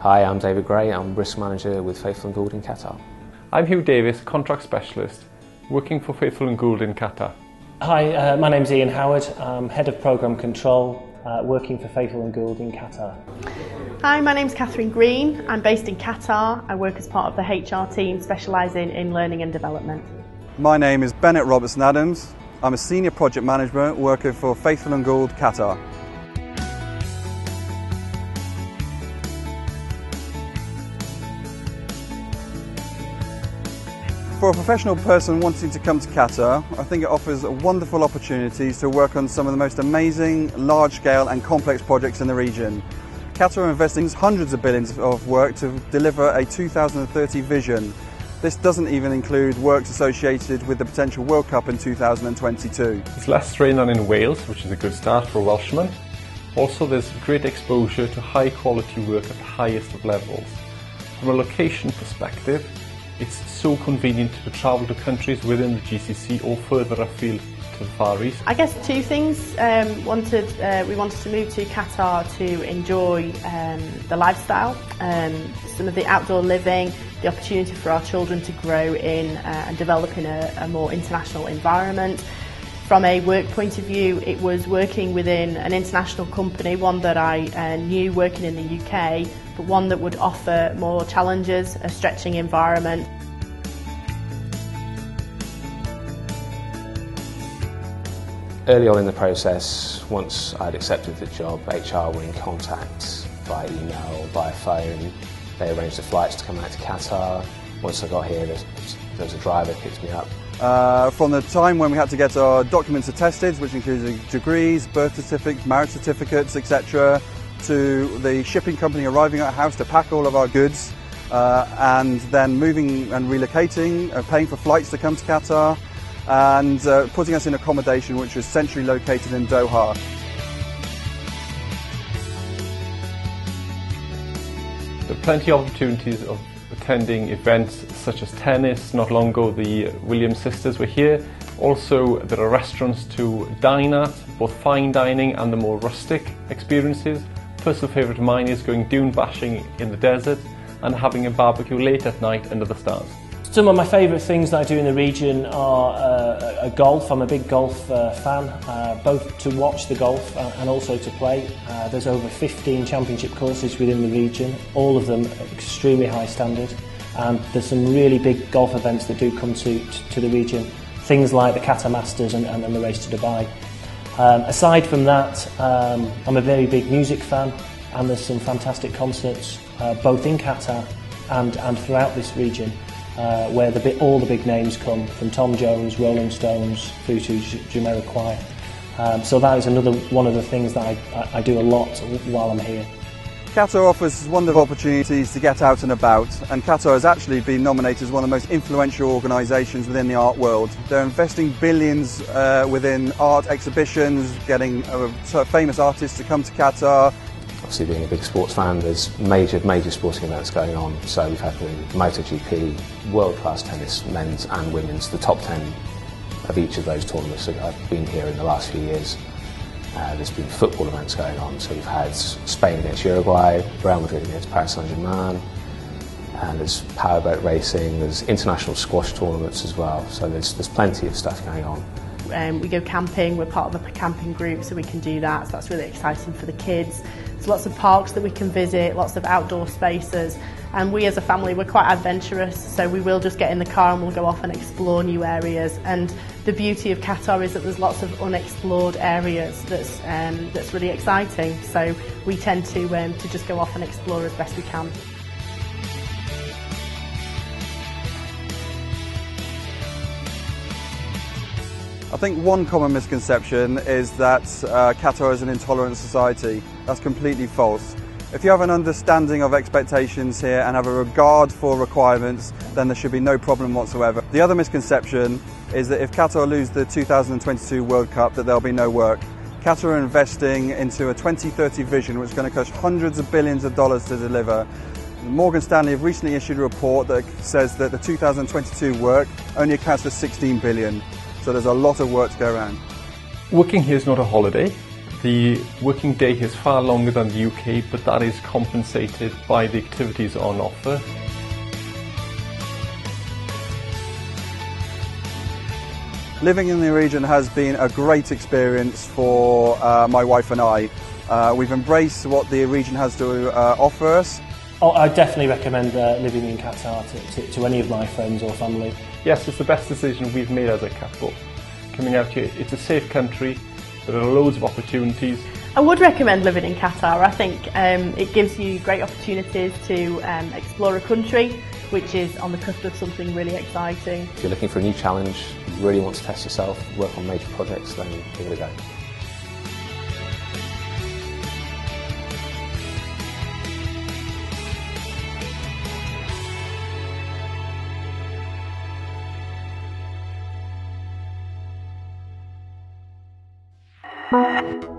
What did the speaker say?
Hi, I'm David Gray. I'm Risk Manager with Faithful+Gould in Qatar. I'm Hugh Davis, Contract Specialist, working for Faithful+Gould in Qatar. Hi, my name's Ian Howard. I'm Head of Programme Control, working for Faithful+Gould in Qatar. Hi, my name's Catherine Green. I'm based in Qatar. I work as part of the HR team specialising in learning and development. My name is Bennett Robertson-Adams. I'm a Senior Project Manager working for Faithful+Gould Qatar. For a professional person wanting to come to Qatar, I think it offers wonderful opportunities to work on some of the most amazing, large-scale and complex projects in the region. Qatar are investing hundreds of billions of work to deliver a 2030 vision. This doesn't even include works associated with the potential World Cup in 2022. There's less rain than in Wales, which is a good start for a Welshman. Also, there's great exposure to high-quality work at the highest of levels. From a location perspective, it's so convenient to travel to countries within the GCC or further afield to the Far East. I guess two things. We wanted to move to Qatar to enjoy the lifestyle, some of the outdoor living, the opportunity for our children to grow in and develop in a more international environment. From a work point of view, it was working within an international company, one that I knew working in the UK, but one that would offer more challenges, a stretching environment. Early on in the process, once I'd accepted the job, HR were in contact by email, by phone. They arranged the flights to come out to Qatar. Once I got here, there was a driver who picked me up. From the time when we had to get our documents attested, which included degrees, birth certificates, marriage certificates, etc., to the shipping company arriving at our house to pack all of our goods, and then moving and relocating, paying for flights to come to Qatar, and putting us in accommodation which was centrally located in Doha. There are plenty of opportunities of attending events such as tennis. Not long ago the Williams sisters were here. Also there are restaurants to dine at, both fine dining and the more rustic experiences. Personal favourite of mine is going dune bashing in the desert and having a barbecue late at night under the stars. Some of my favourite things that I do in the region are golf. I'm a big golf fan, both to watch the golf and also to play. There's over 15 championship courses within the region, all of them extremely high standard, and there's some really big golf events that do come to the region, things like the Qatar Masters and the race to Dubai. Aside from that, I'm a very big music fan, and there's some fantastic concerts both in Qatar and throughout this region, where all the big names come, from Tom Jones, Rolling Stones, through to Jamiroquai. So that is another one of the things that I do a lot while I'm here. Qatar offers wonderful opportunities to get out and about, and Qatar has actually been nominated as one of the most influential organisations within the art world. They're investing billions within art exhibitions, getting famous artists to come to Qatar. Obviously, being a big sports fan, there's major sporting events going on. So we've had the MotoGP, world-class tennis, men's and women's, the top 10 of each of those tournaments that have been here in the last few years. There's been football events going on, so we've had Spain against Uruguay, Real Madrid against Paris Saint-Germain, and there's powerboat racing, there's international squash tournaments as well, so there's plenty of stuff going on. We go camping, we're part of a camping group, so we can do that, so that's really exciting for the kids. There's lots of parks that we can visit, lots of outdoor spaces, and we as a family, we're quite adventurous, so we will just get in the car and we'll go off and explore new areas. And the beauty of Qatar is that there's lots of unexplored areas that's really exciting, so we tend to just go off and explore as best we can. I think one common misconception is that Qatar is an intolerant society. That's completely false. If you have an understanding of expectations here and have a regard for requirements, then there should be no problem whatsoever. The other misconception is that if Qatar lose the 2022 World Cup, that there'll be no work. Qatar are investing into a 2030 vision which is going to cost hundreds of billions of dollars to deliver. Morgan Stanley have recently issued a report that says that the 2022 work only accounts for 16 billion. So there's a lot of work to go around. Working here is not a holiday. The working day is far longer than the UK, but that is compensated by the activities on offer. Living in the region has been a great experience for my wife and I. We've embraced what the region has to offer us. Oh, I definitely recommend living in Qatar to any of my friends or family. Yes, it's the best decision we've made as a couple. Coming out here, it's a safe country, there are loads of opportunities. I would recommend living in Qatar. I think it gives you great opportunities to explore a country which is on the cusp of something really exciting. If you're looking for a new challenge, you really want to test yourself, work on major projects, then give it a go. Thank you.